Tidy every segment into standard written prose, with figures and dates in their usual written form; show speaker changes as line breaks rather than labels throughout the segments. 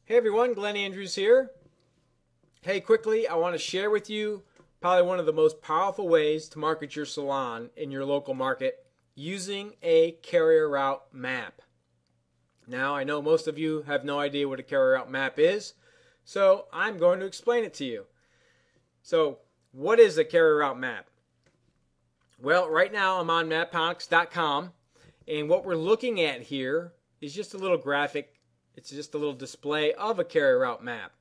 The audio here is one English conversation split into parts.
Hey everyone, Glenn Andrews here. Hey, quickly, I want to share with you probably one of the most powerful ways to market your salon in your local market using a carrier route map. Now, I know most of you have no idea what a carrier route map is, so I'm going to explain it to you. So, what is a carrier route map? Well, right now I'm on mapponics.com, and what we're looking at here is just a little graphic. It's just a little display of a carrier route map.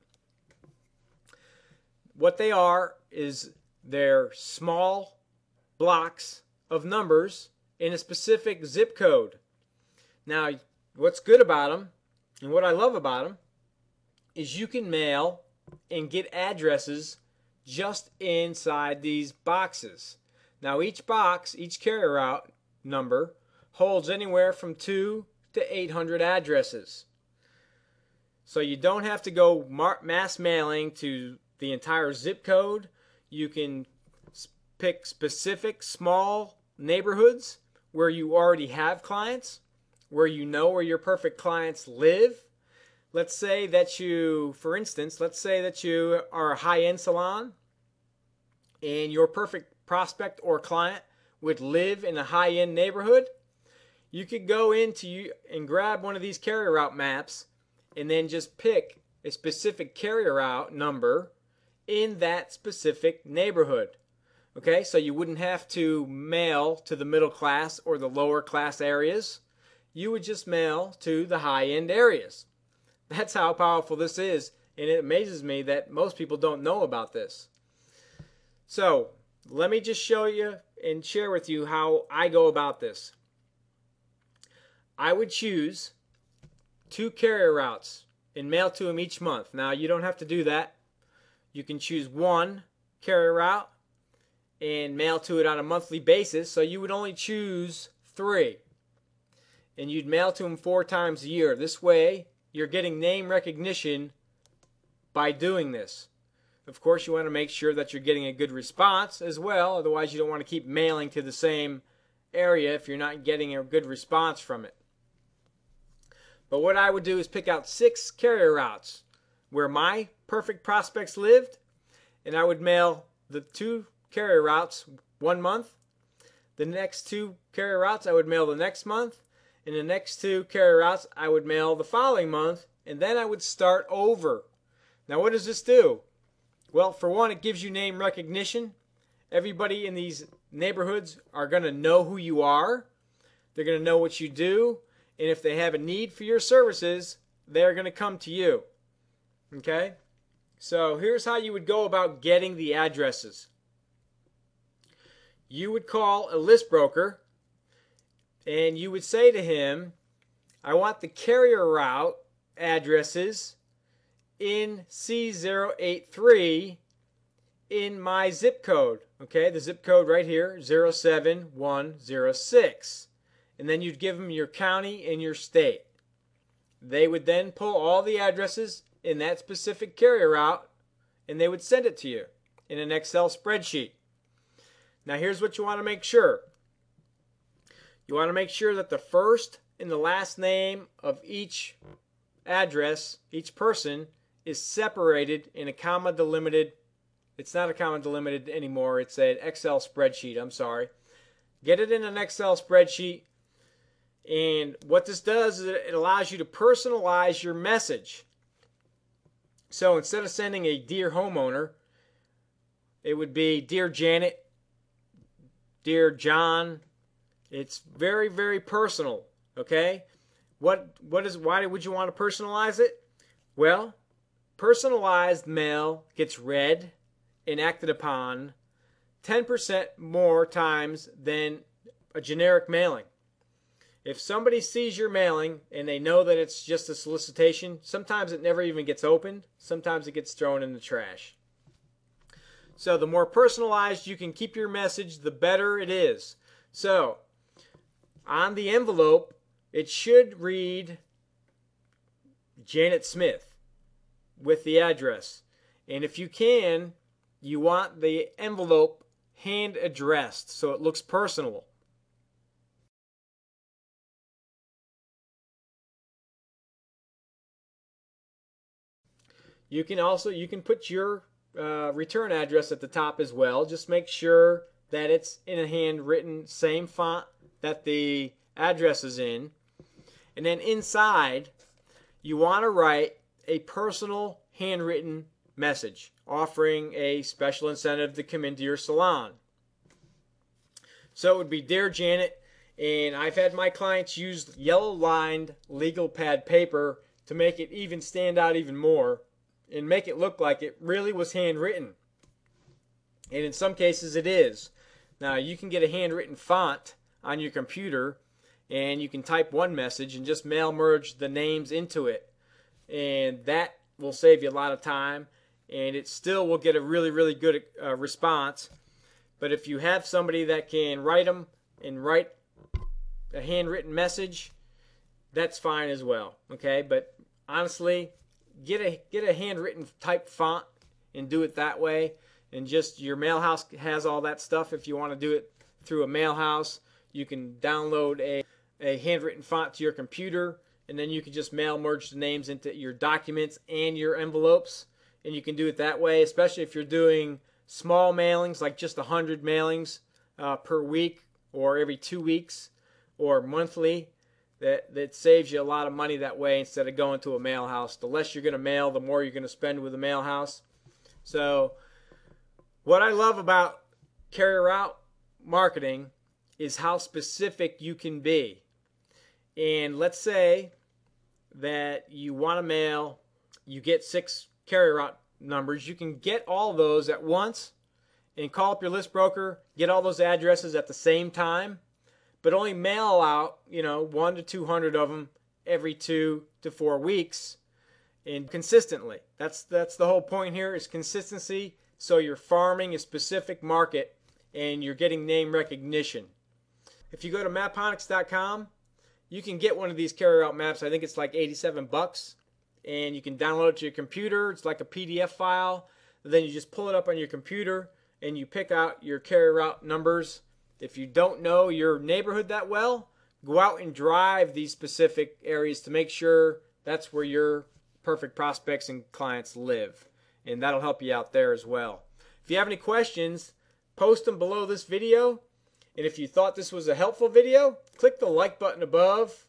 What they are is they're small blocks of numbers in a specific zip code. Now, what's good about them and what I love about them is you can mail and get addresses just inside these boxes. Now, each box, each carrier route number holds anywhere from 2 to 800 addresses. So you don't have to go mass mailing to the entire zip code. You can pick specific small neighborhoods where you already have clients, where you know where your perfect clients live. Let's say that you, for instance, let's say that you are a high-end salon and your perfect prospect or client would live in a high-end neighborhood. You could go into and grab one of these carrier route maps and then just pick a specific carrier route number in that specific neighborhood. Okay, so you wouldn't have to mail to the middle class or the lower class areas. You would just mail to the high-end areas. That's how powerful this is, and it amazes me that most people don't know about this. So let me just show you and share with you how I go about this. I would choose 2 carrier routes and mail to them each month. Now, you don't have to do that. You can choose 1 carrier route and mail to it on a monthly basis, so you would only choose 3. And you'd mail to them 4 times a year. This way, you're getting name recognition by doing this. Of course, you want to make sure that you're getting a good response as well. Otherwise, you don't want to keep mailing to the same area if you're not getting a good response from it. But what I would do is pick out 6 carrier routes where my perfect prospects lived, and I would mail the 2 carrier routes 1 month. The next 2 carrier routes I would mail the next month, and the next 2 carrier routes I would mail the following month, and then I would start over. Now, what does this do? Well, for one, it gives you name recognition. Everybody in these neighborhoods are going to know who you are. They're going to know what you do. And if they have a need for your services, they're going to come to you. Okay? So here's how you would go about getting the addresses. You would call a list broker and you would say to him, I want the carrier route addresses in C083 in my zip code. Okay, the zip code right here, 07106. And then you'd give them your county and your state. They would then pull all the addresses in that specific carrier route and they would send it to you in an Excel spreadsheet. Now here's what you want to make sure. You want to make sure that the first and the last name of each address, each person, is separated in a comma delimited. It's not a comma delimited anymore. It's an Excel spreadsheet. I'm sorry. Get it in an Excel spreadsheet. And what this does is it allows you to personalize your message. So instead of sending a dear homeowner, it would be dear Janet, dear John. It's very, very personal. Okay? Why would you want to personalize it? Well, personalized mail gets read and acted upon 10% more times than a generic mailing. If somebody sees your mailing and they know that it's just a solicitation, sometimes it never even gets opened. Sometimes it gets thrown in the trash. So the more personalized you can keep your message, the better it is. So on the envelope, it should read Janet Smith with the address. And if you can, you want the envelope hand addressed so it looks personal. You can put your return address at the top as well. Just make sure that it's in a handwritten same font that the address is in. And then inside, you want to write a personal handwritten message offering a special incentive to come into your salon. So it would be, "Dear Janet," and I've had my clients use yellow lined legal pad paper to make it even stand out even more and make it look like it really was handwritten. And in some cases it is. Now you can get a handwritten font on your computer and you can type one message and just mail merge the names into it. And that will save you a lot of time, and it still will get a really, really good response. But if you have somebody that can write them and write a handwritten message, that's fine as well. Okay, but honestly, get a handwritten type font and do it that way. And just your mail house has all that stuff. If you want to do it through a mail house, you can download a handwritten font to your computer, and then you can just mail merge the names into your documents and your envelopes, and you can do it that way, especially if you're doing small mailings, like just 100 mailings per week or every 2 weeks or monthly. That saves you a lot of money that way instead of going to a mail house. The less you're going to mail, the more you're going to spend with a mail house. So what I love about carrier route marketing is how specific you can be. And let's say that you want to mail, you get 6 carrier route numbers. You can get all those at once and call up your list broker, get all those addresses at the same time, but only mail out, 1 to 200 of them every 2 to 4 weeks, and consistently. That's the whole point here, is consistency, so you're farming a specific market and you're getting name recognition. If you go to Maponics.com, you can get one of these carrier route maps. I think it's like $87, and you can download it to your computer. It's like a PDF file. Then you just pull it up on your computer and you pick out your carrier route numbers. If you don't know your neighborhood that well, go out and drive these specific areas to make sure that's where your perfect prospects and clients live. And that'll help you out there as well. If you have any questions, post them below this video. And if you thought this was a helpful video, click the like button above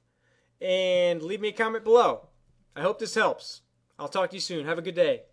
and leave me a comment below. I hope this helps. I'll talk to you soon. Have a good day.